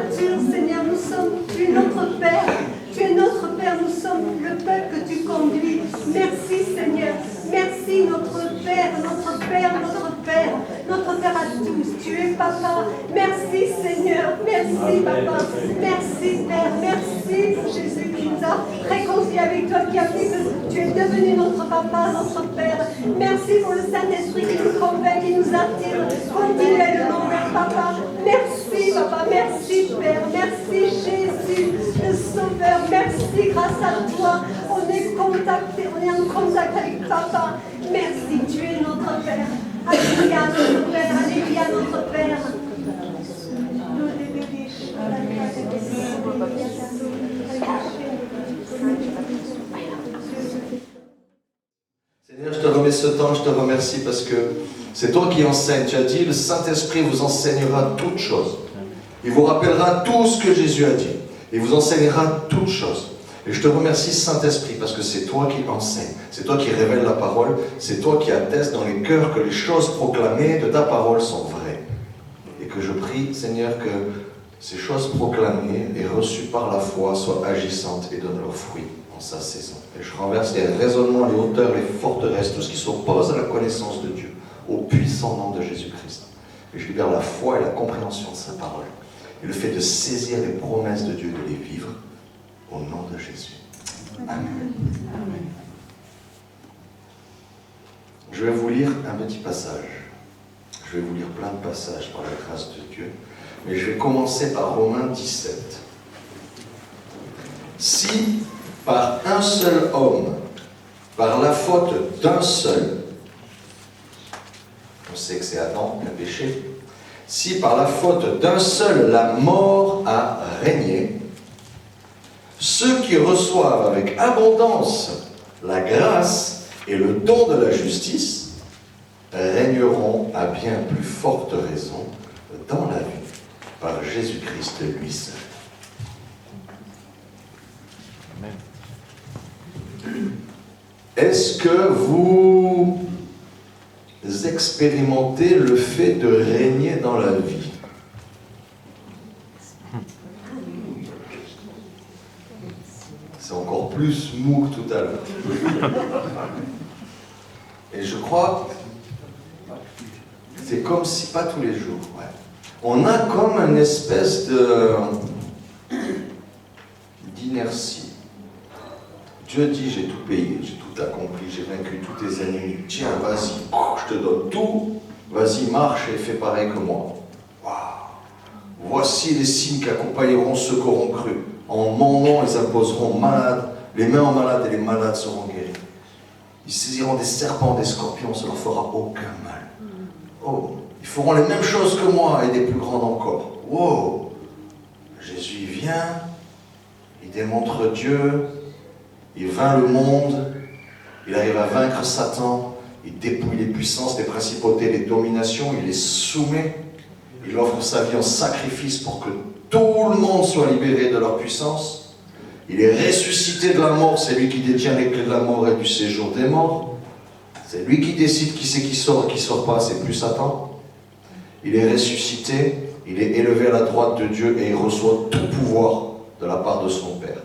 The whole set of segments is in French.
nature, Seigneur, tu es notre Père. Tu es notre Père, nous sommes le peuple que tu conduis. Merci Seigneur, merci notre Père, notre Père, notre Père, notre Père à tous. Tu es Papa. Merci Seigneur, merci Papa, merci Père, merci pour Jésus qui nous a réconciliés avec toi, qui a fait que tu es devenu notre Papa, notre Père. Merci pour le Saint-Esprit qui nous convainc, qui nous attire continuellement vers Papa. Merci Papa, merci Père, merci Jésus, le Sauveur. Merci, grâce à toi, on est contacté, on est en contact avec Papa. Merci, tu es notre Père. Alléluia, notre Père, alléluia, notre Père. Seigneur, je te remets ce temps, je te remercie parce que c'est toi qui enseignes. Tu as dit, le Saint-Esprit vous enseignera toutes choses. Il vous rappellera tout ce que Jésus a dit. Il vous enseignera toutes choses. Et je te remercie, Saint-Esprit, parce que c'est toi qui enseignes, c'est toi qui révèles la parole, c'est toi qui attestes dans les cœurs que les choses proclamées de ta parole sont vraies. Et que je prie, Seigneur, que ces choses proclamées et reçues par la foi soient agissantes et donnent leurs fruits en sa saison. Et je renverse les raisonnements, les hauteurs, les forteresses, tout ce qui s'oppose à la connaissance de Dieu, au puissant nom de Jésus-Christ. Et je libère la foi et la compréhension de sa parole. Et le fait de saisir les promesses de Dieu, de les vivre, au nom de Jésus. Amen. Amen. Je vais vous lire un petit passage. Je vais vous lire plein de passages par la grâce de Dieu. Mais je vais commencer par Romains 17. Si, par un seul homme, par la faute d'un seul, on sait que c'est Adam qui a péché, si par la faute d'un seul la mort a régné, ceux qui reçoivent avec abondance la grâce et le don de la justice régneront à bien plus forte raison dans la vie par Jésus-Christ lui seul. Amen. Est-ce que vous expérimentez le fait de régner dans la vie? C'est encore plus mou que tout à l'heure. Et je crois, c'est comme si, pas tous les jours, ouais. On a comme une espèce d'inertie. Dieu dit, j'ai tout payé, j'ai tout accompli, j'ai vaincu tous tes ennemis. Tiens, vas-y, je te donne tout, vas-y, marche et fais pareil que moi. Waouh. Voici les signes qui accompagneront ceux qui auront cru. En mon nom, ils imposeront malades, les mains aux malades et les malades seront guéris. Ils saisiront des serpents, des scorpions, ça ne leur fera aucun mal. Oh, ils feront les mêmes choses que moi et des plus grandes encore. Wow! Jésus vient, il démontre Dieu, il vainc le monde, il arrive à vaincre Satan, il dépouille les puissances, les principautés, les dominations, il les soumet, il offre sa vie en sacrifice pour que tout le monde soit libéré de leur puissance. Il est ressuscité de la mort, c'est lui qui détient les clés de la mort et du séjour des morts. C'est lui qui décide qui c'est qui sort et qui ne sort pas, c'est plus Satan. Il est ressuscité, il est élevé à la droite de Dieu et il reçoit tout pouvoir de la part de son Père.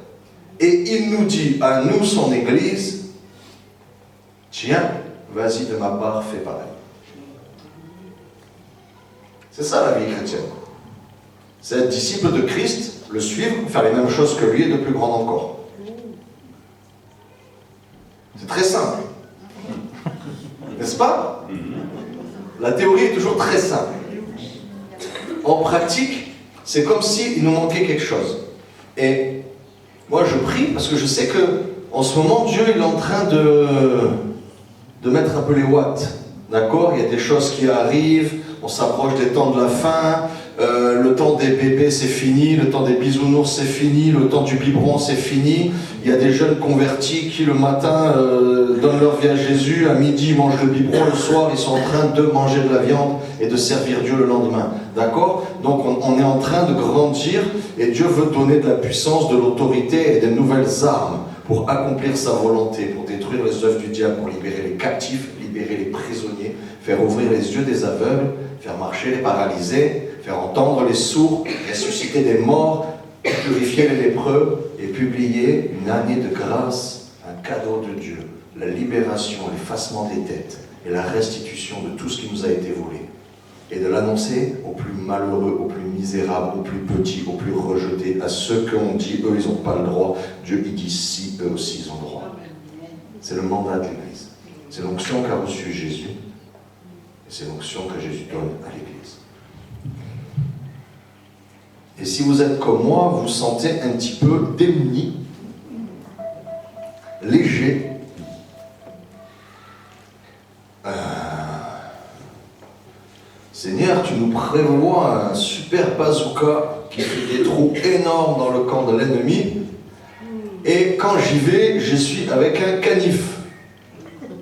Et il nous dit à nous, son Église, tiens, vas-y de ma part, fais pareil. C'est ça la vie chrétienne. C'est être disciple de Christ, le suivre, faire les mêmes choses que lui et de plus grandes encore. C'est très simple. N'est-ce pas? La théorie est toujours très simple. En pratique, c'est comme s'il nous manquait quelque chose. Et moi je prie parce que je sais que en ce moment Dieu il est en train de mettre un peu les watts. D'accord? Il y a des choses qui arrivent, on s'approche des temps de la fin. Le temps des bébés c'est fini, le temps des bisounours c'est fini, le temps du biberon c'est fini. Il y a des jeunes convertis qui le matin donnent leur vie à Jésus, à midi ils mangent le biberon, le soir ils sont en train de manger de la viande et de servir Dieu le lendemain. D'accord? Donc on est en train de grandir et Dieu veut donner de la puissance, de l'autorité et des nouvelles armes pour accomplir sa volonté, pour détruire les œuvres du diable, pour libérer les captifs, libérer les prisonniers, faire ouvrir les yeux des aveugles, faire marcher les paralysés, faire entendre les sourds, ressusciter des morts, purifier les lépreux et publier une année de grâce, un cadeau de Dieu, la libération, l'effacement des dettes et la restitution de tout ce qui nous a été volé. Et de l'annoncer aux plus malheureux, aux plus misérables, aux plus petits, aux plus rejetés, à ceux qu'on dit, eux, ils n'ont pas le droit. Dieu, il dit, si, eux aussi, ils ont le droit. C'est le mandat de l'Église. C'est l'onction qu'a reçue Jésus. Et c'est l'onction que Jésus donne à l'Église. Et si vous êtes comme moi, vous vous sentez un petit peu démuni, léger, Seigneur, tu nous prévois un super bazooka qui fait des trous énormes dans le camp de l'ennemi. Et quand j'y vais, je suis avec un canif.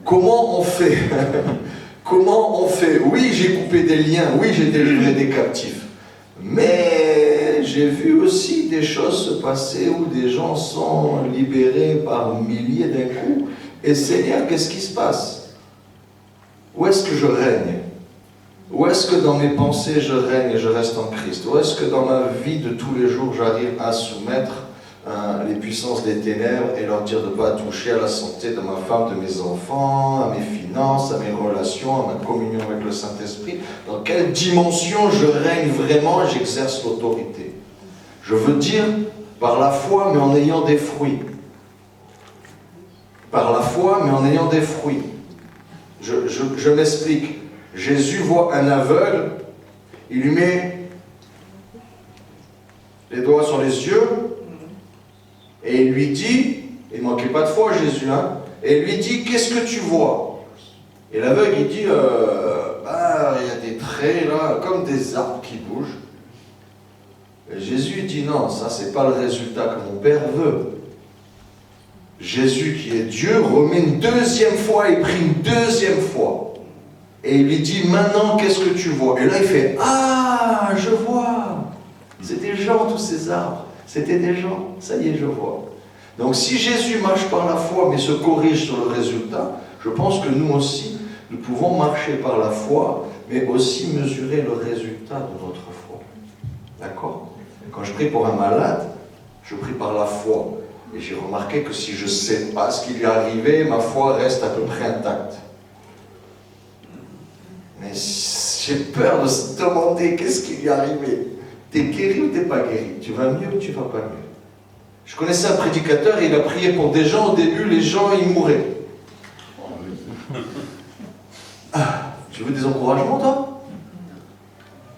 Comment on fait? Comment on fait? Oui, j'ai coupé des liens, oui, j'ai délivré des captifs. Mais j'ai vu aussi des choses se passer où des gens sont libérés par milliers d'un coup. Et Seigneur, qu'est-ce qui se passe? Où est-ce que je règne? Où est-ce que dans mes pensées je règne et je reste en Christ? Où est-ce que dans ma vie de tous les jours j'arrive à soumettre les puissances des ténèbres et leur dire de ne pas toucher à la santé de ma femme, de mes enfants, à mes finances, à mes relations, à ma communion avec le Saint-Esprit? Dans quelle dimension je règne vraiment et j'exerce l'autorité? Je veux dire par la foi mais en ayant des fruits. Par la foi mais en ayant des fruits. Je m'explique. Jésus voit un aveugle, il lui met les doigts sur les yeux et il lui dit, il ne manquait pas de foi Jésus, hein, et il lui dit, qu'est-ce que tu vois? Et l'aveugle il dit, il y a des traits là, comme des arbres qui bougent. Et Jésus dit, non, ça c'est pas le résultat que mon Père veut. Jésus qui est Dieu remet une deuxième fois et prie une deuxième fois. Et il lui dit, maintenant, qu'est-ce que tu vois? Et là, il fait, ah, je vois. C'est des gens, tous ces arbres. C'était des gens. Ça y est, je vois. Donc, si Jésus marche par la foi, mais se corrige sur le résultat, je pense que nous aussi, nous pouvons marcher par la foi, mais aussi mesurer le résultat de notre foi. D'accord? Quand je prie pour un malade, je prie par la foi. Et j'ai remarqué que si je ne sais pas ce qui lui est arrivé, ma foi reste à peu près intacte. Mais j'ai peur de se demander qu'est-ce qui lui est arrivé. T'es guéri ou t'es pas guéri? Tu vas mieux ou tu vas pas mieux? Je connaissais un prédicateur et il a prié pour des gens. Au début, les gens, ils mouraient. Ah, tu veux des encouragements, toi?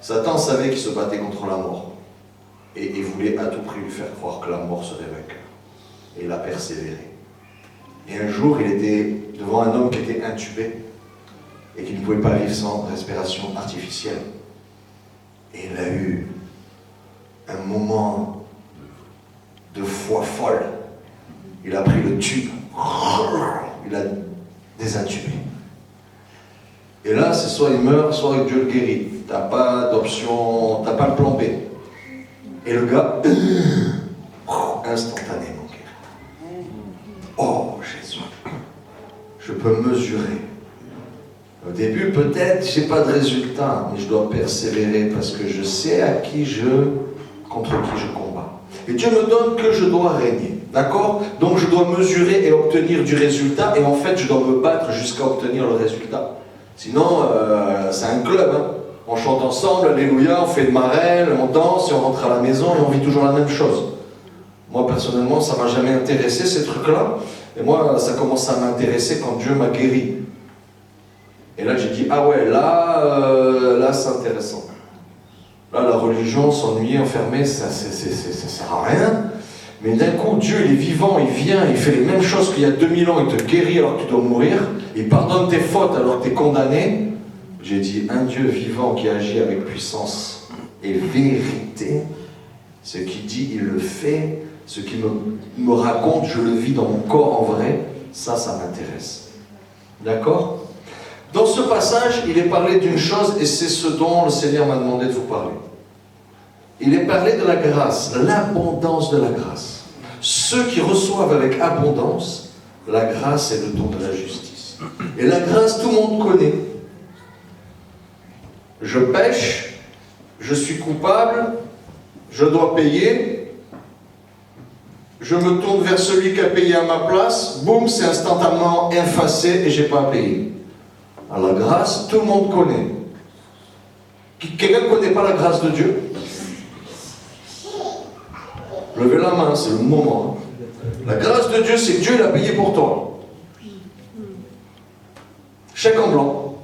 Satan savait qu'il se battait contre la mort. Et il voulait à tout prix lui faire croire que la mort serait vainqueur. Et il a persévéré. Et un jour, il était devant un homme qui était intubé et qui ne pouvait pas vivre sans respiration artificielle. Et il a eu un moment de foi folle. Il a pris le tube, il a désintubé. Et là, c'est soit il meurt, soit Dieu le guérit. T'as pas d'option, t'as pas le plan B. Et le gars, instantanément guéri. Oh Jésus, je peux mesurer. Au début, peut-être, je n'ai pas de résultat, mais je dois persévérer parce que je sais contre qui je combats. Et Dieu me donne que je dois régner, d'accord? Donc je dois mesurer et obtenir du résultat, et en fait, je dois me battre jusqu'à obtenir le résultat. Sinon, c'est un club, hein. On chante ensemble, alléluia, on fait le marelle, on danse, et on rentre à la maison, et on vit toujours la même chose. Moi, personnellement, ça ne m'a jamais intéressé, ces trucs-là, et moi, ça commence à m'intéresser quand Dieu m'a guéri. Et là, j'ai dit, ah ouais, là c'est intéressant. Là, la religion, s'ennuyer, enfermer, ça sert à rien. Mais d'un coup, Dieu, il est vivant, il vient, il fait les mêmes choses qu'il y a 2000 ans, il te guérit alors que tu dois mourir, il pardonne tes fautes alors que tu es condamné. J'ai dit, un Dieu vivant qui agit avec puissance et vérité, ce qu'il dit, il le fait, ce qu'il me raconte, je le vis dans mon corps en vrai, ça m'intéresse. D'accord ? Dans ce passage, il est parlé d'une chose, et c'est ce dont le Seigneur m'a demandé de vous parler. Il est parlé de la grâce, l'abondance de la grâce. Ceux qui reçoivent avec abondance, la grâce est le don de la justice. Et la grâce, tout le monde connaît. Je pêche, je suis coupable, je dois payer, je me tourne vers celui qui a payé à ma place, boum, c'est instantanément effacé et je n'ai pas à payer. Alors la grâce, tout le monde connaît. Quelqu'un ne connaît pas la grâce de Dieu? Levez la main, c'est le moment. La grâce de Dieu, c'est que Dieu l'a payé pour toi. Chèque en blanc.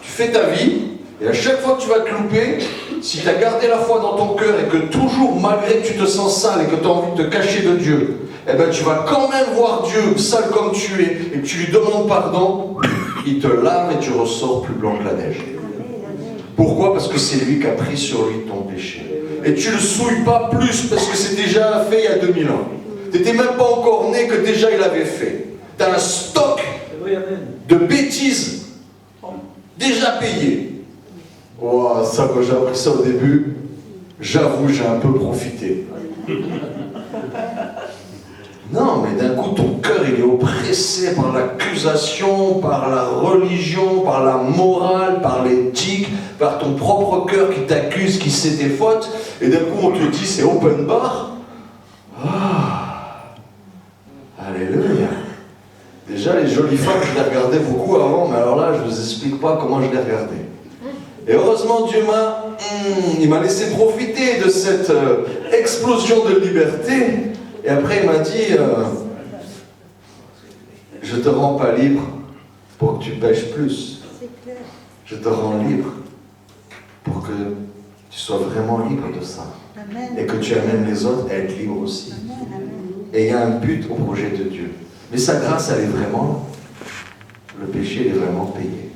Tu fais ta vie, et à chaque fois que tu vas te louper, si tu as gardé la foi dans ton cœur et que toujours, malgré que tu te sens sale et que tu as envie de te cacher de Dieu, eh ben, tu vas quand même voir Dieu, sale comme tu es, et que tu lui demandes pardon, il te lave et tu ressors plus blanc que la neige. Pourquoi? Parce que c'est lui qui a pris sur lui ton péché. Et tu ne le souilles pas plus parce que c'est déjà fait il y a 2000 ans. Tu n'étais même pas encore né que déjà il avait fait. Tu as un stock de bêtises déjà payé. Oh, ça, quand j'ai appris ça au début, j'avoue, j'ai un peu profité. Non, mais d'un coup, ton cœur, il est oppressé par l'accusation, par la religion, par la morale, par l'éthique, par ton propre cœur qui t'accuse, qui sait tes fautes, et d'un coup, on te dit, c'est open bar. Ah, alléluia. Déjà, les jolies femmes, je les regardais beaucoup avant, mais alors là, je ne vous explique pas comment je les regardais. Et heureusement, Dieu il m'a laissé profiter de cette explosion de liberté. Et après, il m'a dit, je te rends pas libre pour que tu pêches plus. Je te rends libre pour que tu sois vraiment libre de ça. Amen. Et que tu amènes les autres à être libres aussi. Amen. Et il y a un but au projet de Dieu. Mais sa grâce, elle est vraiment là. Le péché, il est vraiment payé.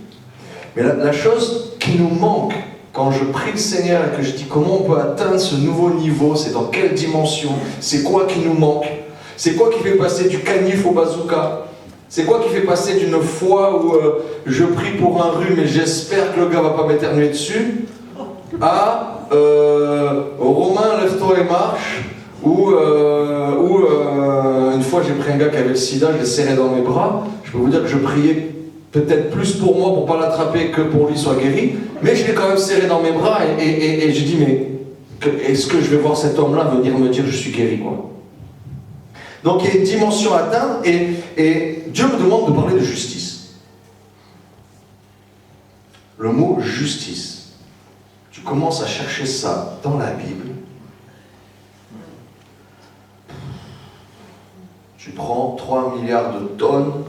Mais la chose qui nous manque, quand je prie le Seigneur et que je dis comment on peut atteindre ce nouveau niveau, c'est dans quelle dimension, c'est quoi qui nous manque, c'est quoi qui fait passer du canif au bazooka, c'est quoi qui fait passer d'une foi où je prie pour un rhume et j'espère que le gars va pas m'éternuer dessus, à Romain, lève-toi et marche, ou une fois j'ai pris un gars qui avait le sida, je l'ai serré dans mes bras, je peux vous dire que je priais peut-être plus pour moi, pour ne pas l'attraper, que pour lui soit guéri, mais je l'ai quand même serré dans mes bras et j'ai dit, mais est-ce que je vais voir cet homme-là venir me dire je suis guéri, quoi? Donc il y a une dimension à atteindre et Dieu me demande de parler de justice. Le mot justice, tu commences à chercher ça dans la Bible, tu prends 3 milliards de tonnes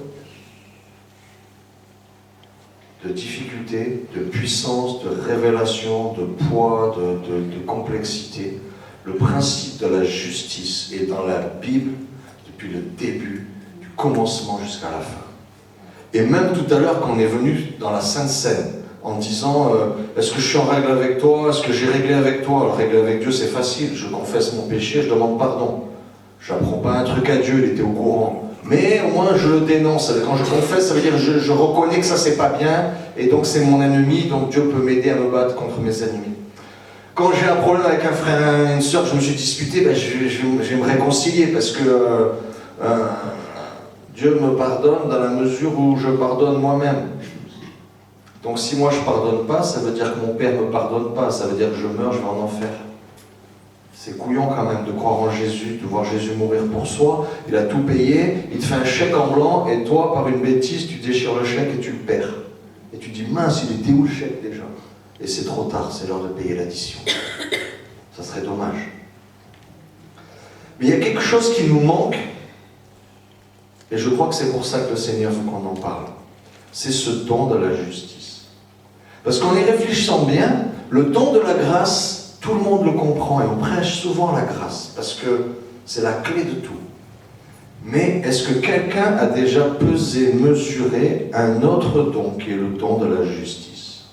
de difficultés, de puissance, de révélation, de poids, de complexité. Le principe de la justice est dans la Bible depuis le début, du commencement jusqu'à la fin. Et même tout à l'heure, quand on est venu dans la Sainte Seine, en disant est-ce que je suis en règle avec toi, est-ce que j'ai réglé avec toi? Alors régler avec Dieu c'est facile, je confesse mon péché, je demande pardon. Je n'apprends pas un truc à Dieu, il était au courant. Mais au moins je le dénonce. Quand je confesse, ça veut dire que je reconnais que ça c'est pas bien, et donc c'est mon ennemi, donc Dieu peut m'aider à me battre contre mes ennemis. Quand j'ai un problème avec un frère, une soeur, je me suis disputé, ben je vais me réconcilier, parce que Dieu me pardonne dans la mesure où je pardonne moi-même. Donc si moi je ne pardonne pas, ça veut dire que mon Père ne me pardonne pas, ça veut dire que je meurs, je vais en enfer. C'est couillon quand même de croire en Jésus, de voir Jésus mourir pour soi, il a tout payé, il te fait un chèque en blanc, et toi, par une bêtise, tu déchires le chèque et tu le perds. Et tu dis, mince, il était où le chèque déjà? Et c'est trop tard, c'est l'heure de payer l'addition. Ça serait dommage. Mais il y a quelque chose qui nous manque, et je crois que c'est pour ça que le Seigneur veut qu'on en parle. C'est ce don de la justice. Parce qu'en y réfléchissant bien, le don de la grâce, tout le monde le comprend et on prêche souvent la grâce parce que c'est la clé de tout. Mais est-ce que quelqu'un a déjà pesé, mesuré un autre don qui est le don de la justice?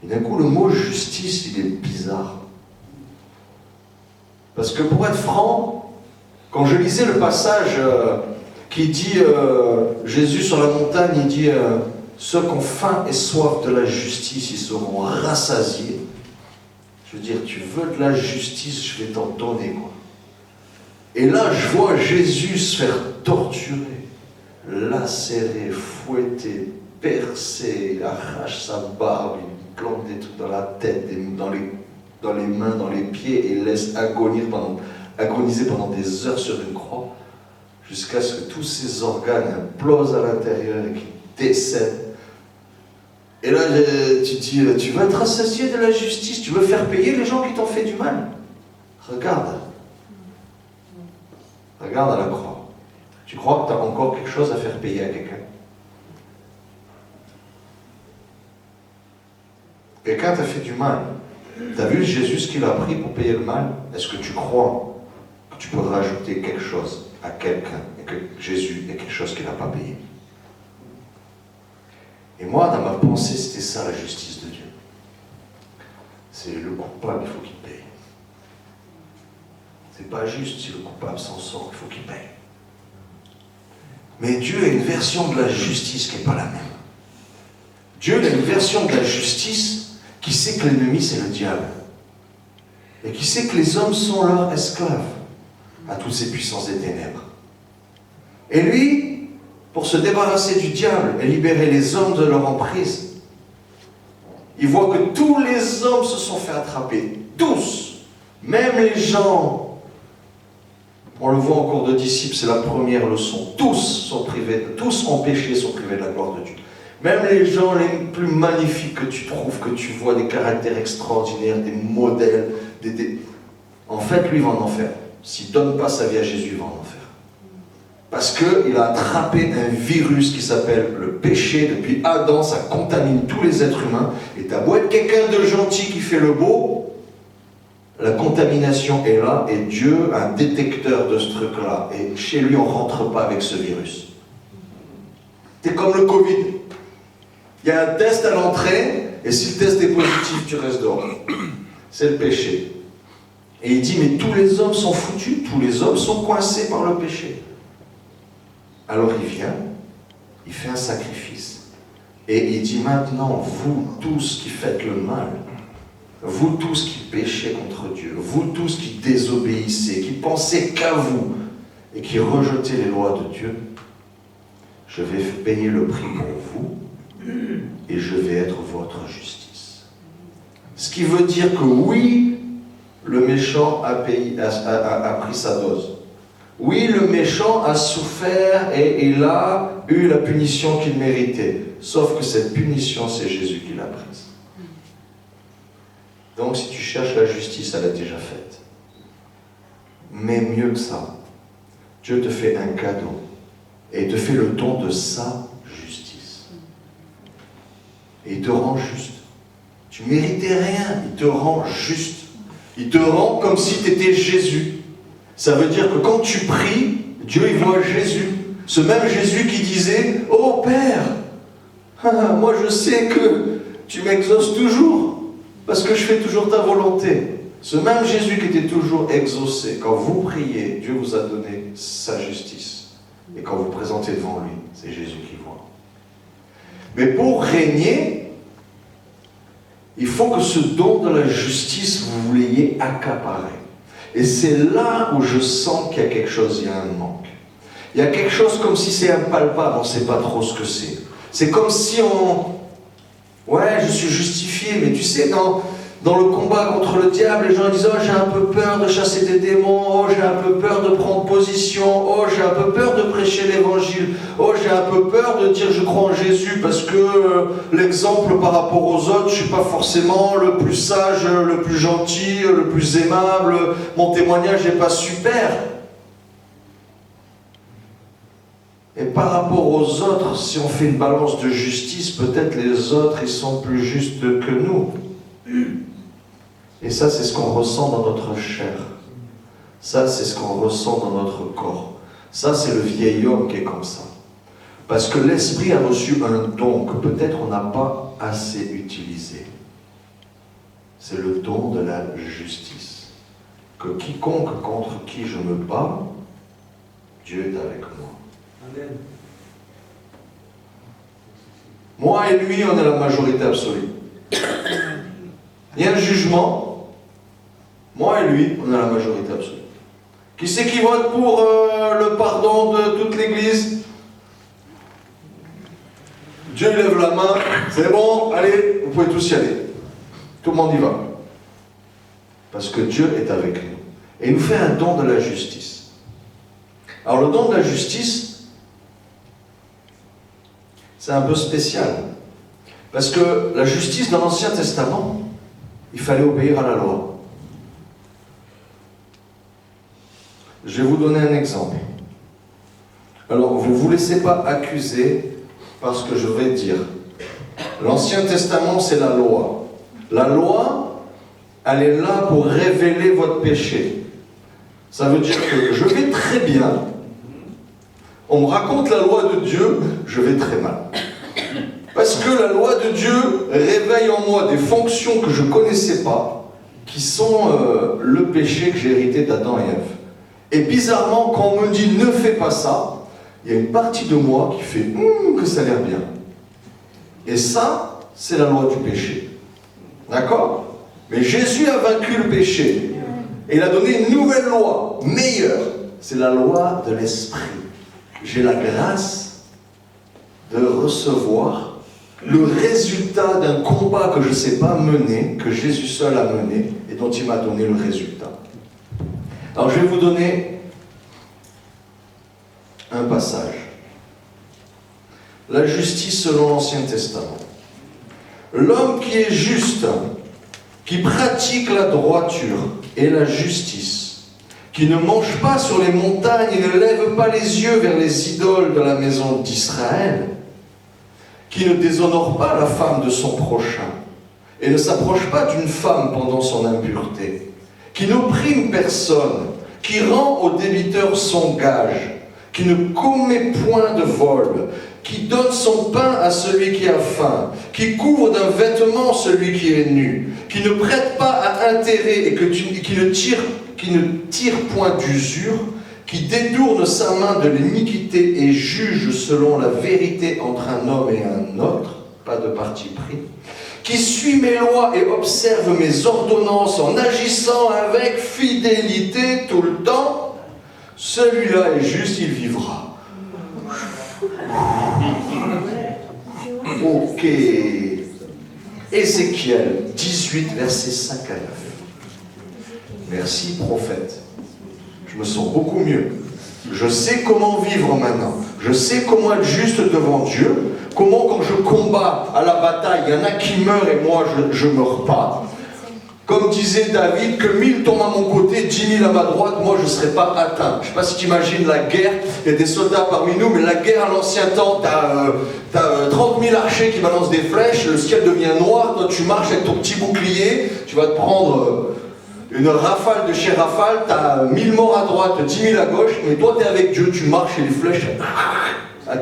Et d'un coup, le mot justice, il est bizarre. Parce que pour être franc, quand je lisais le passage qui dit Jésus sur la montagne, il dit ceux qui ont faim et soif de la justice, ils seront rassasiés. Je veux dire, tu veux de la justice, je vais t'en donner, quoi. Et là, je vois Jésus se faire torturer, lacérer, fouetter, percer, il arrache sa barbe, il plante des trucs dans la tête, dans les mains, dans les pieds, et laisse agoniser pendant des heures sur une croix, jusqu'à ce que tous ses organes implosent à l'intérieur et qu'il décède. Et là, tu dis, tu veux être associé de la justice, tu veux faire payer les gens qui t'ont fait du mal. Regarde. Regarde à la croix. Tu crois que tu as encore quelque chose à faire payer à quelqu'un? Quelqu'un t'a fait du mal. Tu as vu Jésus ce qu'il a pris pour payer le mal? Est-ce que tu crois que tu peux rajouter quelque chose à quelqu'un et que Jésus est quelque chose qu'il n'a pas payé? Et moi, dans ma pensée, c'était ça la justice de Dieu. C'est le coupable, il faut qu'il paye. C'est pas juste si le coupable s'en sort, il faut qu'il paye. Mais Dieu a une version de la justice qui n'est pas la même. Dieu a une version de la justice qui sait que l'ennemi c'est le diable. Et qui sait que les hommes sont leurs esclaves à toutes ces puissances des ténèbres. Et lui, pour se débarrasser du diable et libérer les hommes de leur emprise, il voit que tous les hommes se sont fait attraper. Tous. Même les gens, on le voit en cours de disciples, c'est la première leçon. Tous ont péché, sont privés de la gloire de Dieu. Même les gens les plus magnifiques que tu trouves, que tu vois, des caractères extraordinaires, des modèles, en fait, lui, il va en enfer. S'il ne donne pas sa vie à Jésus, il va en enfer. Parce qu'il a attrapé un virus qui s'appelle le péché. Depuis Adam, ça contamine tous les êtres humains. Et t'as beau être quelqu'un de gentil qui fait le beau, la contamination est là et Dieu a un détecteur de ce truc-là. Et chez lui, on ne rentre pas avec ce virus. C'est comme le Covid. Il y a un test à l'entrée et si le test est positif, tu restes dehors. C'est le péché. Et il dit, mais tous les hommes sont foutus, tous les hommes sont coincés par le péché. Alors il vient, il fait un sacrifice, et il dit maintenant, vous tous qui faites le mal, vous tous qui péchez contre Dieu, vous tous qui désobéissez, qui pensez qu'à vous, et qui rejetez les lois de Dieu, je vais payer le prix pour vous, et je vais être votre justice. Ce qui veut dire que oui, le méchant a pris sa dose. Oui, le méchant a souffert et il a eu la punition qu'il méritait. Sauf que cette punition, c'est Jésus qui l'a prise. Donc si tu cherches la justice, elle est déjà faite. Mais mieux que ça, Dieu te fait un cadeau et il te fait le don de sa justice. Et il te rend juste. Tu ne méritais rien, il te rend juste. Il te rend comme si tu étais Jésus. Ça veut dire que quand tu pries, Dieu il voit Jésus. Ce même Jésus qui disait « Oh Père, moi je sais que tu m'exauces toujours, parce que je fais toujours ta volonté. » Ce même Jésus qui était toujours exaucé, quand vous priez, Dieu vous a donné sa justice. Et quand vous présentez devant lui, c'est Jésus qui voit. Mais pour régner, il faut que ce don de la justice, vous l'ayez accaparé. Et c'est là où je sens qu'il y a quelque chose, il y a un manque. Il y a quelque chose comme si c'est impalpable, on ne sait pas trop ce que c'est. C'est comme si ouais, je suis justifié, mais tu sais, dans le combat contre le diable, les gens disent « Oh, j'ai un peu peur de chasser des démons, oh, j'ai un peu peur de prendre position, oh, j'ai un peu peur de prêcher l'évangile, oh, j'ai un peu peur de dire je crois en Jésus parce que l'exemple par rapport aux autres, je ne suis pas forcément le plus sage, le plus gentil, le plus aimable, mon témoignage n'est pas super. » Et par rapport aux autres, si on fait une balance de justice, peut-être les autres, ils sont plus justes que nous. Et ça, c'est ce qu'on ressent dans notre chair. Ça, c'est ce qu'on ressent dans notre corps. Ça, c'est le vieil homme qui est comme ça. Parce que l'esprit a reçu un don que peut-être on n'a pas assez utilisé. C'est le don de la justice. Que quiconque contre qui je me bats, Dieu est avec moi. Amen. Moi et lui, on est la majorité absolue. Il y a un jugement. Moi et lui, on est la majorité absolue. Qui c'est qui vote pour le pardon de toute l'Église? Dieu lève la main. C'est bon, allez, vous pouvez tous y aller. Tout le monde y va. Parce que Dieu est avec nous. Et il nous fait un don de la justice. Alors le don de la justice, c'est un peu spécial. Parce que la justice dans l'Ancien Testament, il fallait obéir à la loi. Je vais vous donner un exemple. Alors, vous ne vous laissez pas accuser par ce que je vais dire. L'Ancien Testament, c'est la loi. La loi, elle est là pour révéler votre péché. Ça veut dire que je vais très bien. On me raconte la loi de Dieu, je vais très mal. Parce que la loi de Dieu réveille en moi des fonctions que je ne connaissais pas, qui sont le péché que j'ai hérité d'Adam et Ève. Et bizarrement, quand on me dit « ne fais pas ça », il y a une partie de moi qui fait « que ça a l'air bien ». Et ça, c'est la loi du péché. D'accord? Mais Jésus a vaincu le péché. Et il a donné une nouvelle loi, meilleure. C'est la loi de l'esprit. J'ai la grâce de recevoir le résultat d'un combat que je ne sais pas mener, que Jésus seul a mené, et dont il m'a donné le résultat. Alors je vais vous donner un passage. La justice selon l'Ancien Testament. L'homme qui est juste, qui pratique la droiture et la justice, qui ne mange pas sur les montagnes et ne lève pas les yeux vers les idoles de la maison d'Israël, qui ne déshonore pas la femme de son prochain et ne s'approche pas d'une femme pendant son impureté, qui n'opprime personne, qui rend au débiteur son gage, qui ne commet point de vol, qui donne son pain à celui qui a faim, qui couvre d'un vêtement celui qui est nu, qui ne prête pas à intérêt et qui ne tire point d'usure, qui détourne sa main de l'iniquité et juge selon la vérité entre un homme et un autre, pas de parti pris, qui suit mes lois et observe mes ordonnances en agissant avec fidélité tout le temps, celui-là est juste, il vivra. Ok. Ézéchiel 18, versets 5 à 9. Merci, prophète. Je me sens beaucoup mieux. Je sais comment vivre maintenant. Je sais comment être juste devant Dieu. Comment, quand je combats à la bataille, il y en a qui meurent et moi, je ne meurs pas. Comme disait David, que 1000 tombent à mon côté, 10 000 à ma droite, moi, je ne serai pas atteint. Je ne sais pas si tu imagines la guerre. Il y a des soldats parmi nous, mais la guerre à l'ancien temps, tu as 30 000 archers qui balancent des flèches, le ciel devient noir, toi, tu marches avec ton petit bouclier, tu vas te prendre... une rafale de chez rafale, tu as 1000 morts à droite, 10 000 à gauche, mais toi tu es avec Dieu, tu marches et les flèches,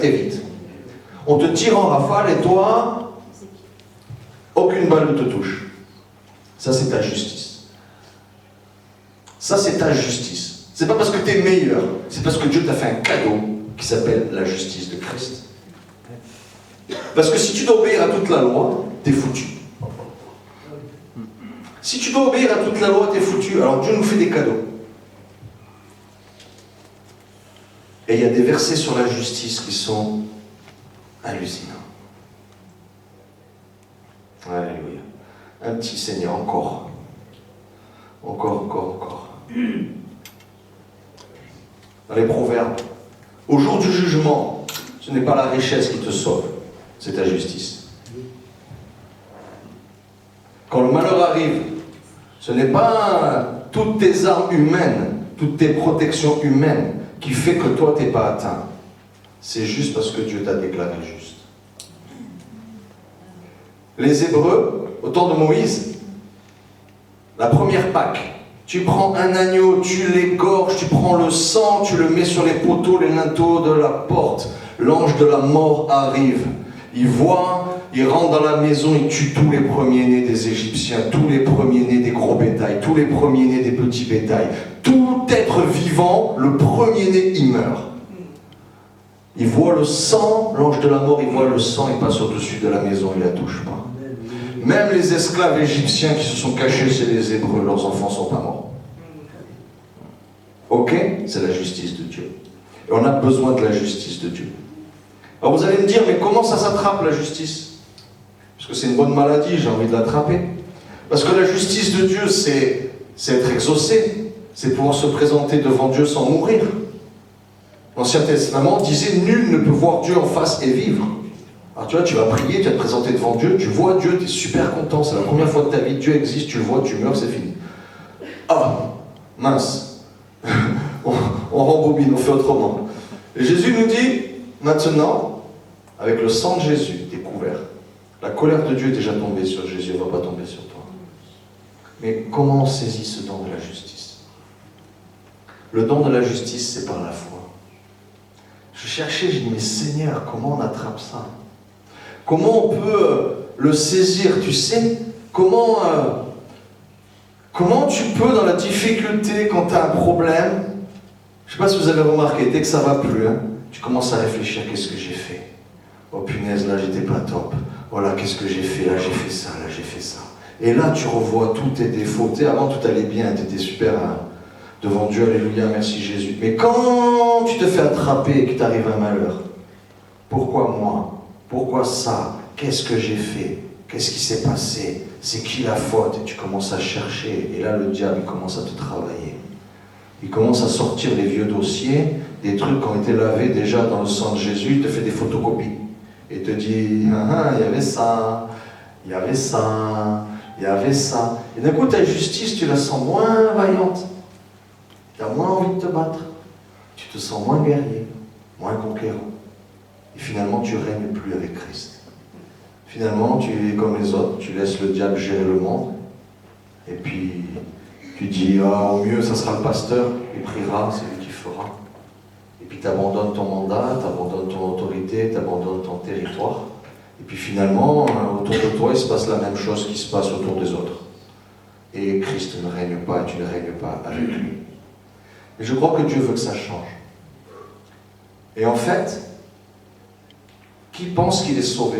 t'es vite. On te tire en rafale et toi, aucune balle ne te touche. Ça c'est ta justice. Ça c'est ta justice. C'est pas parce que tu es meilleur, c'est parce que Dieu t'a fait un cadeau qui s'appelle la justice de Christ. Parce que si tu dois obéir à toute la loi, t'es foutu. Si tu dois obéir à toute la loi, t'es foutu. Alors Dieu nous fait des cadeaux. Et il y a des versets sur la justice qui sont hallucinants. Alléluia. Un petit Seigneur, encore. Encore. Dans les Proverbes, au jour du jugement, ce n'est pas la richesse qui te sauve, c'est ta justice. Quand le malheur arrive, ce n'est pas toutes tes armes humaines, toutes tes protections humaines qui fait que toi, tu n'es pas atteint. C'est juste parce que Dieu t'a déclaré juste. Les Hébreux, au temps de Moïse, la première Pâque, tu prends un agneau, tu l'égorges, tu prends le sang, tu le mets sur les poteaux, les linteaux de la porte. L'ange de la mort arrive. Il voit, il rentre dans la maison, il tue tous les premiers-nés des Égyptiens, tous les premiers-nés des gros bétails, tous les premiers-nés des petits bétails. Tout être vivant, le premier-né, il meurt. Il voit le sang, l'ange de la mort, il voit le sang, il passe au-dessus de la maison, il ne la touche pas. Même les esclaves égyptiens qui se sont cachés chez les Hébreux, leurs enfants ne sont pas morts. Ok? C'est la justice de Dieu. Et on a besoin de la justice de Dieu. Alors vous allez me dire, mais comment ça s'attrape la justice? Parce que c'est une bonne maladie, j'ai envie de l'attraper. Parce que la justice de Dieu, c'est être exaucé, c'est pouvoir se présenter devant Dieu sans mourir. L'Ancien Testament disait, nul ne peut voir Dieu en face et vivre. Alors tu vois, tu vas prier, tu vas te présenter devant Dieu, tu vois Dieu, tu es super content, c'est la première fois de ta vie, Dieu existe, tu le vois, tu meurs, c'est fini. Ah, mince, on rembobine, on fait autrement. Et Jésus nous dit, maintenant, avec le sang de Jésus, tu es couvert. La colère de Dieu est déjà tombée sur Jésus, elle ne va pas tomber sur toi. Mais comment on saisit ce don de la justice? Le don de la justice, c'est par la foi. Je cherchais, je dis, mais Seigneur, comment on attrape ça? Comment on peut le saisir, tu sais? Comment tu peux, dans la difficulté, quand tu as un problème, je ne sais pas si vous avez remarqué, dès que ça ne va plus, hein, tu commences à réfléchir, qu'est-ce que j'ai fait? Oh punaise, là j'étais pas top. Oh là, qu'est-ce que j'ai fait? Là j'ai fait ça, là j'ai fait ça. Et là tu revois tous tes défauts. Avant tout allait bien, tu étais super devant Dieu, alléluia, merci Jésus. Mais quand tu te fais attraper et que t'arrive un malheur, pourquoi moi? Pourquoi ça? Qu'est-ce que j'ai fait? Qu'est-ce qui s'est passé? C'est qui la faute? Et tu commences à chercher. Et là le diable il commence à te travailler. Il commence à sortir les vieux dossiers, des trucs qui ont été lavés déjà dans le sang de Jésus, il te fait des photocopies. Et te dit, ah, il y avait ça, il y avait ça, il y avait ça. Et d'un coup, ta justice, tu la sens moins vaillante. Tu as moins envie de te battre. Tu te sens moins guerrier, moins conquérant. Et finalement, tu ne règnes plus avec Christ. Finalement, tu es comme les autres, tu laisses le diable gérer le monde. Et puis, tu dis, ah, au mieux, ça sera le pasteur, il priera, c'est lui qui fera. Et puis tu abandonnes ton mandat, tu abandonnes ton autorité, tu abandonnes ton territoire. Et puis finalement, autour de toi, il se passe la même chose qui se passe autour des autres. Et Christ ne règne pas, et tu ne règnes pas avec lui. Et je crois que Dieu veut que ça change. Et en fait, qui pense qu'il est sauvé?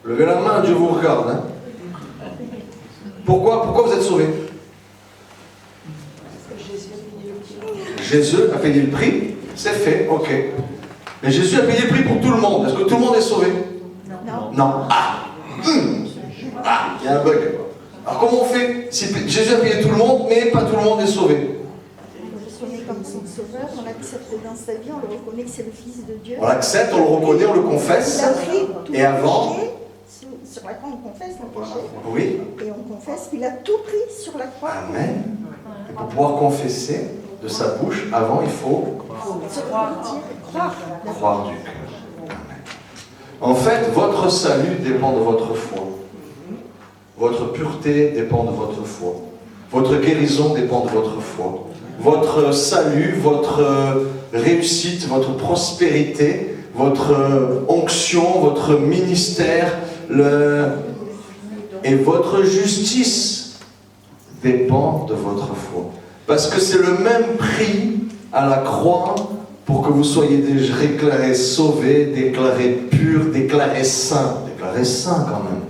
Levez la main, Dieu vous regarde. Hein. Pourquoi vous êtes sauvé? Jésus a payé le prix, c'est fait, ok. Mais Jésus a payé le prix pour tout le monde. Est-ce que tout le monde est sauvé? Non. Ah, il y a un bug. Alors comment on fait si Jésus a payé tout le monde, mais pas tout le monde est sauvé? On est comme son sauveur, on l'accepte dans sa vie, on le reconnaît que c'est le Fils de Dieu. On l'accepte, on le reconnaît, on le confesse. Il a pris tout et avant péché, sur la croix on confesse le péché. Oui. Et on confesse qu'il a tout pris sur la croix. Amen. Et pour pouvoir confesser de sa bouche, avant il faut croire du cœur. Amen. En fait, votre salut dépend de votre foi. Votre pureté dépend de votre foi. Votre guérison dépend de votre foi. Votre salut, votre réussite, votre prospérité, votre onction, votre ministère et votre justice dépend de votre foi. Parce que c'est le même prix à la croix pour que vous soyez déclarés sauvés, déclarés purs, déclarés saints. Déclarés saints quand même.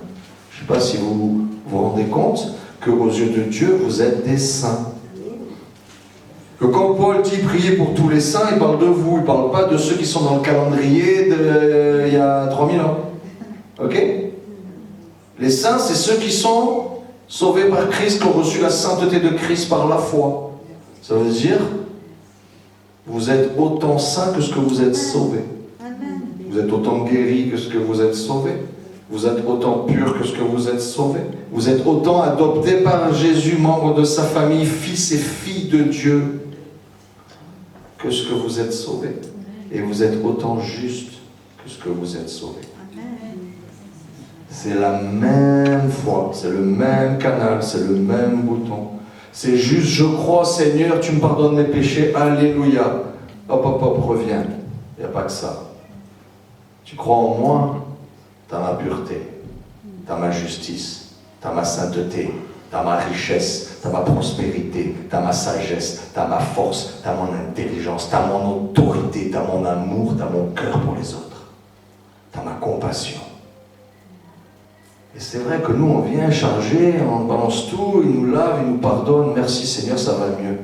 Je ne sais pas si vous vous rendez compte qu'aux yeux de Dieu, vous êtes des saints. Que quand Paul dit prier pour tous les saints, il parle de vous, il ne parle pas de ceux qui sont dans le calendrier il y a 3000 ans. Ok? Les saints, c'est ceux qui sont sauvés par Christ, qui ont reçu la sainteté de Christ par la foi. Ça veut dire, vous êtes autant saints que ce que vous êtes sauvés. Vous êtes autant guéris que ce que vous êtes sauvés. Vous êtes autant purs que ce que vous êtes sauvés. Vous êtes autant adoptés par Jésus, membre de sa famille, fils et filles de Dieu, que ce que vous êtes sauvés. Et vous êtes autant justes que ce que vous êtes sauvés. C'est la même foi, c'est le même canal, c'est le même bouton. C'est juste, je crois, Seigneur, tu me pardonnes mes péchés, alléluia. Hop, hop, hop, reviens. Il n'y a pas que ça. Tu crois en moi, tu as ma pureté, tu as ma justice, tu as ma sainteté, tu as ma richesse, tu as ma prospérité, tu as ma sagesse, tu as ma force, tu as mon intelligence, tu as mon autorité, tu as mon amour, tu as mon cœur pour les autres. Tu as ma compassion. Et c'est vrai que nous, on vient charger, on balance tout, il nous lave, il nous pardonne, merci Seigneur, ça va mieux.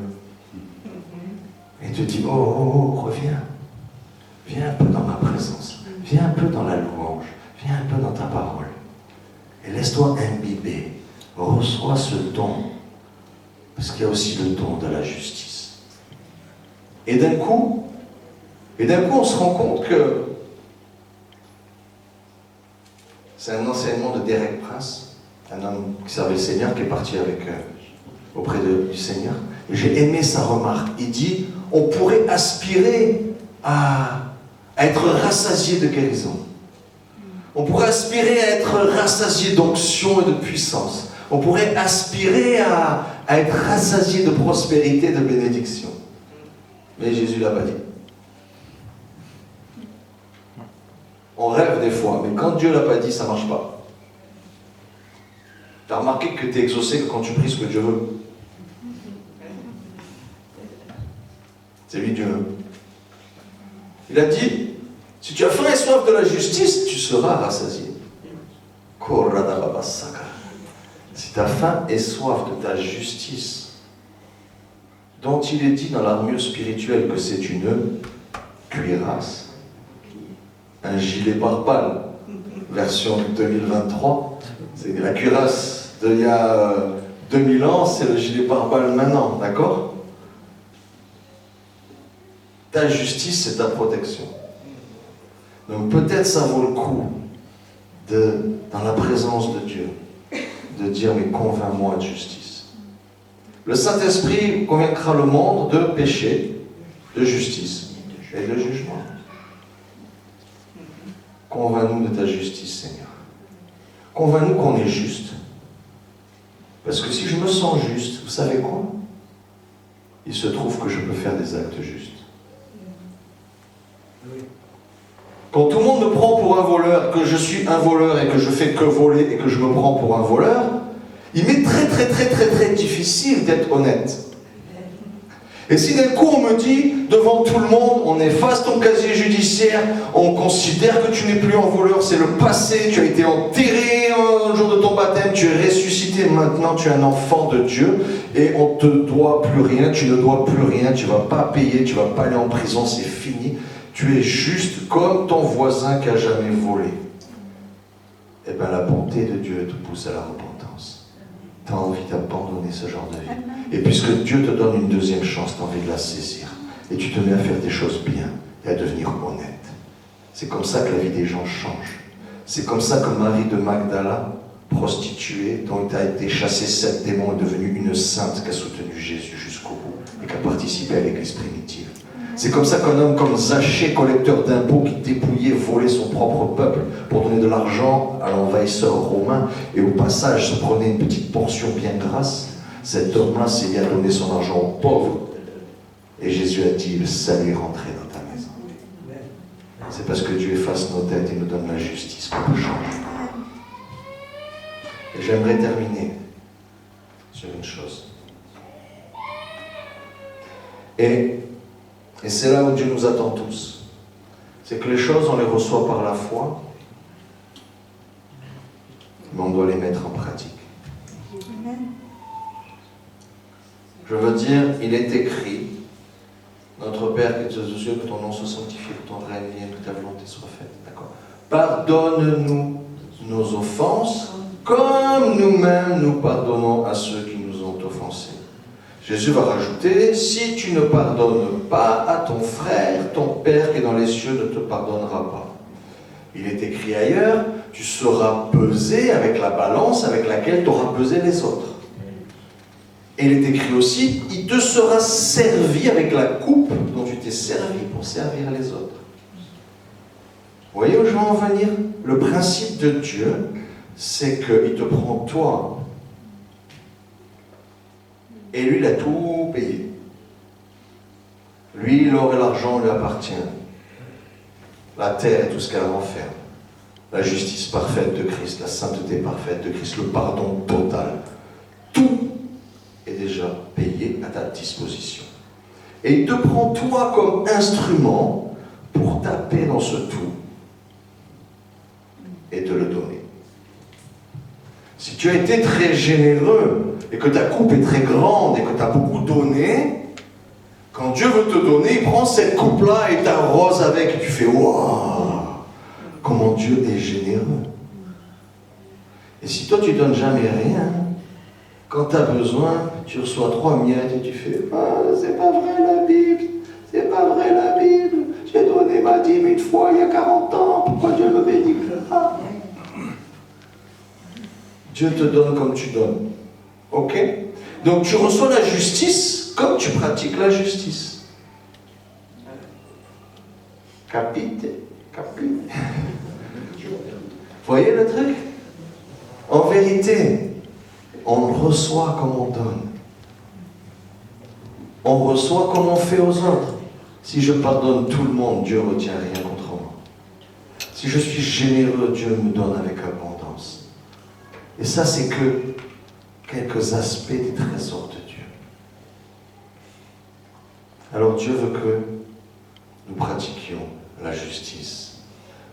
Et tu te dis, oh, reviens. Viens un peu dans ma présence. Viens un peu dans la louange. Viens un peu dans ta parole. Et laisse-toi imbiber. Reçois ce don. Parce qu'il y a aussi le don de la justice. Et d'un coup, on se rend compte que c'est un enseignement de Derek Prince, un homme qui servait le Seigneur, qui est parti auprès du Seigneur. Et j'ai aimé sa remarque. Il dit, on pourrait aspirer à être rassasié de guérison. On pourrait aspirer à être rassasié d'onction et de puissance. On pourrait aspirer à être rassasié de prospérité, de bénédiction. Mais Jésus ne l'a pas dit. On rêve des fois, mais quand Dieu ne l'a pas dit, ça ne marche pas. Tu as remarqué que tu es exaucé que quand tu pries ce que Dieu veut. C'est lui Dieu. Il a dit, si tu as faim et soif de la justice, tu seras rassasié. Si tu as faim et soif de ta justice, dont il est dit dans l'armure spirituelle que c'est une cuirasse, un gilet pare-balles, version 2023, c'est la cuirasse d'il y a 2000 ans, c'est le gilet pare-balles maintenant, d'accord? Ta justice, c'est ta protection. Donc peut-être ça vaut le coup, dans la présence de Dieu, de dire, mais convainc-moi de justice. Le Saint-Esprit convaincra le monde de péché, de justice et de jugement. Convainc-nous de ta justice, Seigneur. Convainc-nous qu'on est juste. Parce que si je me sens juste, vous savez quoi? Il se trouve que je peux faire des actes justes. Quand tout le monde me prend pour un voleur, que je suis un voleur et que je fais que voler et que je me prends pour un voleur, il m'est très difficile d'être honnête. Et si d'un coup on me dit, devant tout le monde, on efface ton casier judiciaire, on considère que tu n'es plus un voleur, c'est le passé, tu as été enterré le jour de ton baptême, tu es ressuscité, maintenant tu es un enfant de Dieu, et on ne te doit plus rien, tu ne dois plus rien, tu ne vas pas payer, tu ne vas pas aller en prison, c'est fini. Tu es juste comme ton voisin qui n'a jamais volé. Eh bien, la bonté de Dieu te pousse à la repentance. Tu as envie d'abandonner ce genre de vie. Et puisque Dieu te donne une deuxième chance, tu as envie de la saisir. Et tu te mets à faire des choses bien et à devenir honnête. C'est comme ça que la vie des gens change. C'est comme ça que Marie de Magdala, prostituée, dont a été chassé 7 démons, est devenue une sainte qui a soutenu Jésus jusqu'au bout et qui a participé à l'église primitive. C'est comme ça qu'un homme comme Zachée, collecteur d'impôts, qui dépouillait, volait son propre peuple pour donner de l'argent à l'envahisseur romain, et au passage se prenait une petite portion bien grasse, cet homme-là s'est mis à donner son argent aux pauvres. Et Jésus a dit, le salut est rentré dans ta maison. C'est parce que Dieu efface nos têtes et nous donne la justice qu'on peut changer. Et j'aimerais terminer sur une chose. Et c'est là où Dieu nous attend tous. C'est que les choses, on les reçoit par la foi, mais on doit les mettre en pratique. Je veux dire, il est écrit, notre Père qui es aux cieux, que ton nom soit sanctifié, que ton règne vienne, que ta volonté soit faite. D'accord. Pardonne-nous nos offenses, comme nous-mêmes nous pardonnons à ceux qui nous ont offensés. Jésus va rajouter, si tu ne pardonnes pas à ton frère, ton Père qui est dans les cieux ne te pardonnera pas. Il est écrit ailleurs, tu seras pesé avec la balance avec laquelle tu auras pesé les autres. Et il est écrit aussi, il te sera servi avec la coupe dont tu t'es servi pour servir les autres. Vous voyez où je veux en venir? Le principe de Dieu, c'est qu'il te prend toi. Et lui, il a tout payé. Lui, l'or et l'argent lui appartient. La terre et tout ce qu'elle renferme. La justice parfaite de Christ, la sainteté parfaite de Christ, le pardon total. Tout est déjà payé à ta disposition. Et il te prend toi comme instrument pour taper dans ce tout et te le donner. Si tu as été très généreux et que ta coupe est très grande et que tu as beaucoup donné, quand Dieu veut te donner, il prend cette coupe-là et t'arrose avec et tu fais « Waouh ! Comment Dieu est généreux !» Et si toi tu donnes jamais rien, quand tu as besoin, tu reçois 3 miettes et tu fais « Ah, c'est pas vrai la Bible, c'est pas vrai la Bible, j'ai donné ma dîme une fois il y a 40 ans, pourquoi Dieu me bénit pas ?» Dieu te donne comme tu donnes. Ok? Donc tu reçois la justice comme tu pratiques la justice. Capite? Capite? Voyez le truc? En vérité, on reçoit comme on donne. On reçoit comme on fait aux autres. Si je pardonne tout le monde, Dieu ne retient rien contre moi. Si je suis généreux, Dieu me donne avec abondance. Et ça, c'est que quelques aspects des trésors de Dieu. Alors Dieu veut que nous pratiquions la justice.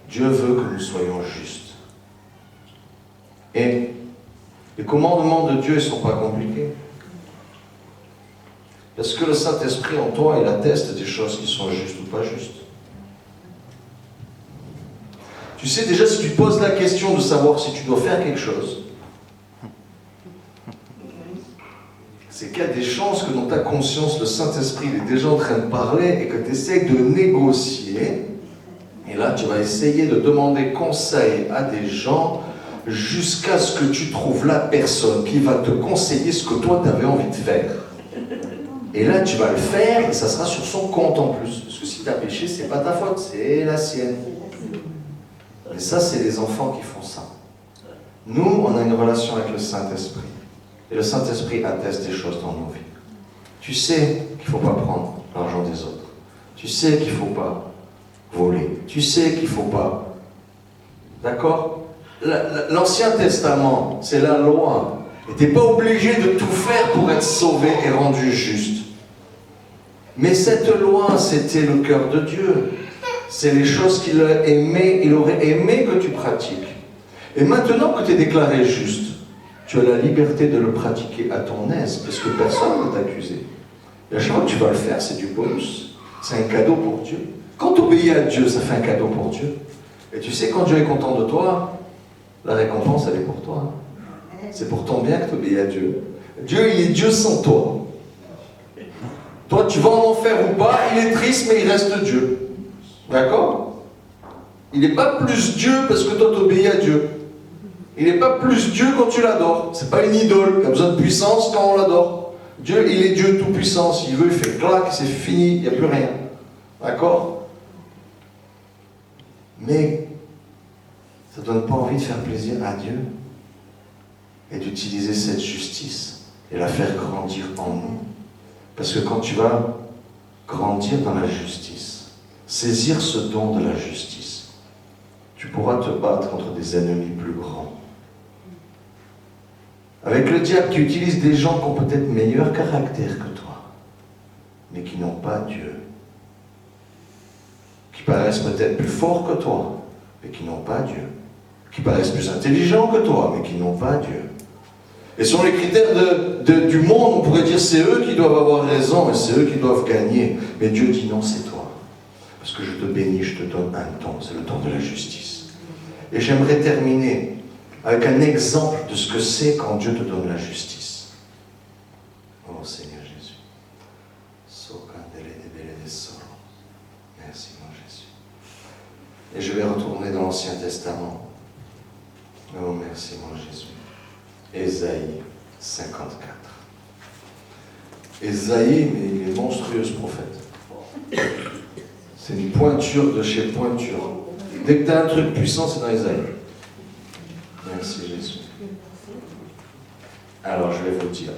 Dieu veut que nous soyons justes. Et les commandements de Dieu ne sont pas compliqués. Parce que le Saint-Esprit en toi, il atteste des choses qui sont justes ou pas justes. Tu sais, déjà, si tu te poses la question de savoir si tu dois faire quelque chose, c'est qu'il y a des chances que dans ta conscience, le Saint-Esprit est déjà en train de parler et que tu essaies de négocier. Et là, tu vas essayer de demander conseil à des gens jusqu'à ce que tu trouves la personne qui va te conseiller ce que toi, tu avais envie de faire. Et là, tu vas le faire et ça sera sur son compte en plus. Parce que si tu as péché, c'est pas ta faute, c'est la sienne. Et ça, c'est les enfants qui font ça. Nous, on a une relation avec le Saint-Esprit. Et le Saint-Esprit atteste des choses dans nos vies. Tu sais qu'il ne faut pas prendre l'argent des autres. Tu sais qu'il ne faut pas voler. Tu sais qu'il ne faut pas... D'accord? L'Ancien Testament, c'est la loi. Et tu n'es pas obligé de tout faire pour être sauvé et rendu juste. Mais cette loi, c'était le cœur de Dieu. C'est les choses qu'il aimait, il aurait aimé que tu pratiques. Et maintenant que tu es déclaré juste, tu as la liberté de le pratiquer à ton aise, parce que personne ne va t'accuser. Et à chaque fois que tu vas le faire, c'est du bonus. C'est un cadeau pour Dieu. Quand tu obéis à Dieu, ça fait un cadeau pour Dieu. Et tu sais, quand Dieu est content de toi, la récompense, elle est pour toi. C'est pour ton bien que tu obéis à Dieu. Dieu, il est Dieu sans toi. Toi, tu vas en enfer ou pas, il est triste, mais il reste Dieu. D'accord? Il n'est pas plus Dieu parce que toi, tu obéis à Dieu. Il n'est pas plus Dieu quand tu l'adores. C'est pas une idole qui a besoin de puissance quand on l'adore. Dieu, il est Dieu tout-puissant. S'il veut, il fait clac, c'est fini, il n'y a plus rien. D'accord? Mais ça ne donne pas envie de faire plaisir à Dieu et d'utiliser cette justice et la faire grandir en nous. Parce que quand tu vas grandir dans la justice, saisir ce don de la justice, tu pourras te battre contre des ennemis plus grands. Avec le diable qui utilise des gens qui ont peut-être meilleur caractère que toi, mais qui n'ont pas Dieu. Qui paraissent peut-être plus forts que toi, mais qui n'ont pas Dieu. Qui paraissent plus intelligents que toi, mais qui n'ont pas Dieu. Et sur les critères du monde, on pourrait dire c'est eux qui doivent avoir raison et c'est eux qui doivent gagner. Mais Dieu dit non, c'est toi. Parce que je te bénis, je te donne un don, c'est le don de la justice. Et j'aimerais terminer avec un exemple de ce que c'est quand Dieu te donne la justice. Oh Seigneur Jésus. Merci mon Jésus. Et je vais retourner dans l'Ancien Testament. Oh merci mon Jésus. Ésaïe 54. Ésaïe, mais il est monstrueux ce prophète. C'est une pointure de chez pointure. Dès que tu as un truc puissant, c'est dans Ésaïe. Merci Jésus. Alors je vais vous dire,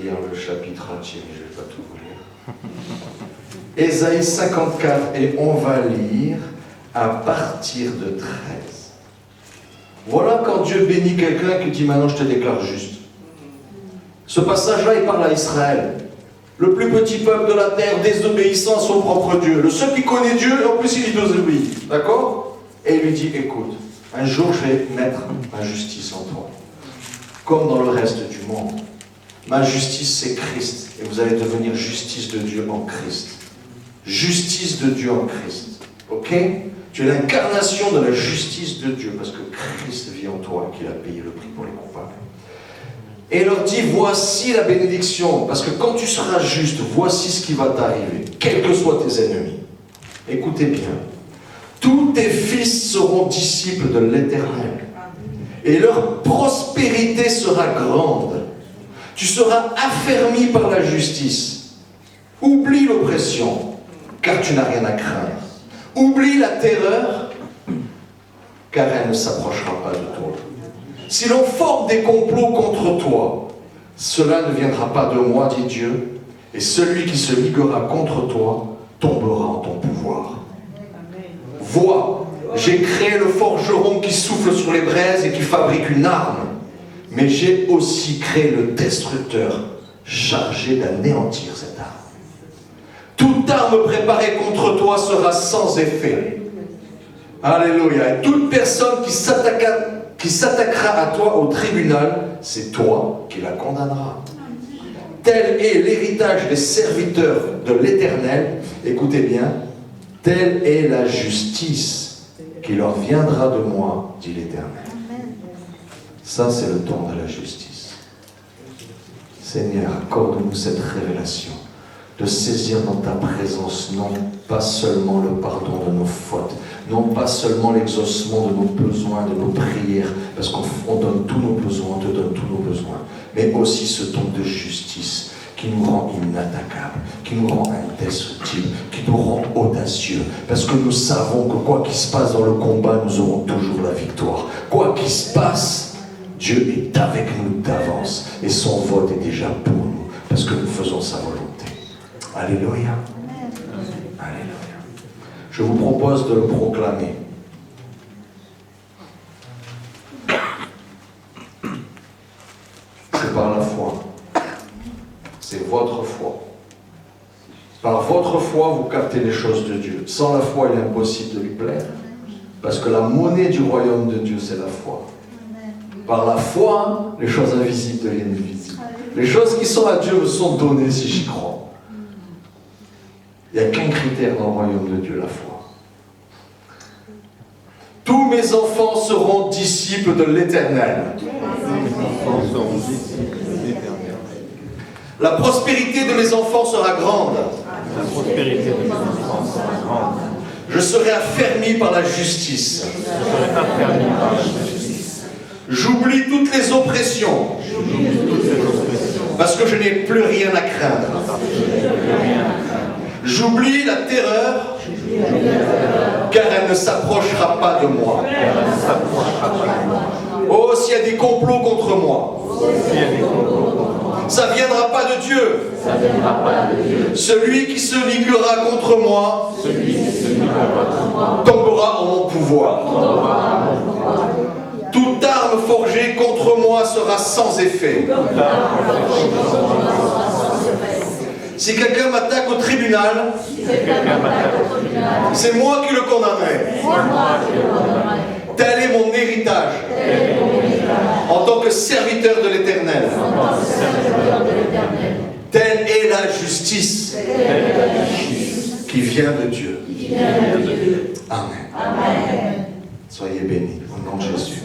lire le chapitre entier, mais je ne vais pas tout vous lire. Ésaïe 54, et on va lire à partir de 13. Voilà quand Dieu bénit quelqu'un qui dit maintenant je te déclare juste. Ce passage-là, il parle à Israël. Le plus petit peuple de la terre, désobéissant à son propre Dieu. Le seul qui connaît Dieu, et en plus il lui désobéit. D'accord? Et il lui dit, écoute, un jour je vais mettre ma justice en toi. Comme dans le reste du monde. Ma justice, c'est Christ. Et vous allez devenir justice de Dieu en Christ. Justice de Dieu en Christ. Ok? Tu es l'incarnation de la justice de Dieu parce que Christ vit en toi et qu'il a payé le prix pour les coupables. Et il leur dit, voici la bénédiction, parce que quand tu seras juste, voici ce qui va t'arriver, quels que soient tes ennemis. Écoutez bien, tous tes fils seront disciples de l'Éternel, et leur prospérité sera grande. Tu seras affermi par la justice. Oublie l'oppression, car tu n'as rien à craindre. Oublie la terreur, car elle ne s'approchera pas de toi. Si l'on forme des complots contre toi, cela ne viendra pas de moi, dit Dieu, et celui qui se liguera contre toi tombera en ton pouvoir. Vois, j'ai créé le forgeron qui souffle sur les braises et qui fabrique une arme, mais j'ai aussi créé le destructeur chargé d'anéantir cette arme. Toute arme préparée contre toi sera sans effet. Alléluia. Et toute personne qui s'attaquera à toi au tribunal, c'est toi qui la condamneras. Tel est l'héritage des serviteurs de l'Éternel. Écoutez bien, telle est la justice qui leur viendra de moi, dit l'Éternel. Ça, c'est le temps de la justice. Seigneur, accorde-nous cette révélation, de saisir dans ta présence, non pas seulement le pardon de nos fautes, non pas seulement l'exaucement de nos besoins, de nos prières, parce qu'on donne tous nos besoins, on te donne tous nos besoins, mais aussi ce don de justice qui nous rend inattaquables, qui nous rend indestructibles, qui nous rend audacieux, parce que nous savons que quoi qu'il se passe dans le combat, nous aurons toujours la victoire. Quoi qu'il se passe, Dieu est avec nous d'avance, et son vote est déjà pour nous, parce que nous faisons sa volonté. Alléluia. Alléluia. Je vous propose de le proclamer. C'est par la foi. C'est votre foi. Par votre foi, vous captez les choses de Dieu. Sans la foi, il est impossible de lui plaire. Parce que la monnaie du royaume de Dieu, c'est la foi. Par la foi, les choses invisibles deviennent visibles. Les choses qui sont à Dieu me sont données si j'y crois. Il n'y a qu'un critère dans le royaume de Dieu, la foi. Tous mes enfants seront disciples de l'Éternel. La prospérité de mes enfants sera grande. La prospérité de mes enfants sera grande. Je serai affermi par la justice. Je serai affermi par la justice. J'oublie toutes les oppressions. Parce que je n'ai plus rien à craindre. J'oublie la terreur, car elle ne s'approchera pas de moi. Oh, s'il y a des complots contre moi, ça ne viendra pas de Dieu. Celui qui se liguera contre moi tombera en mon pouvoir. Toute arme forgée contre moi sera sans effet. Si quelqu'un m'attaque au tribunal, c'est moi qui le condamnerai. Tel est mon héritage en tant que serviteur de l'Éternel. Telle est la justice qui vient de Dieu. Amen. Soyez bénis au nom de Jésus.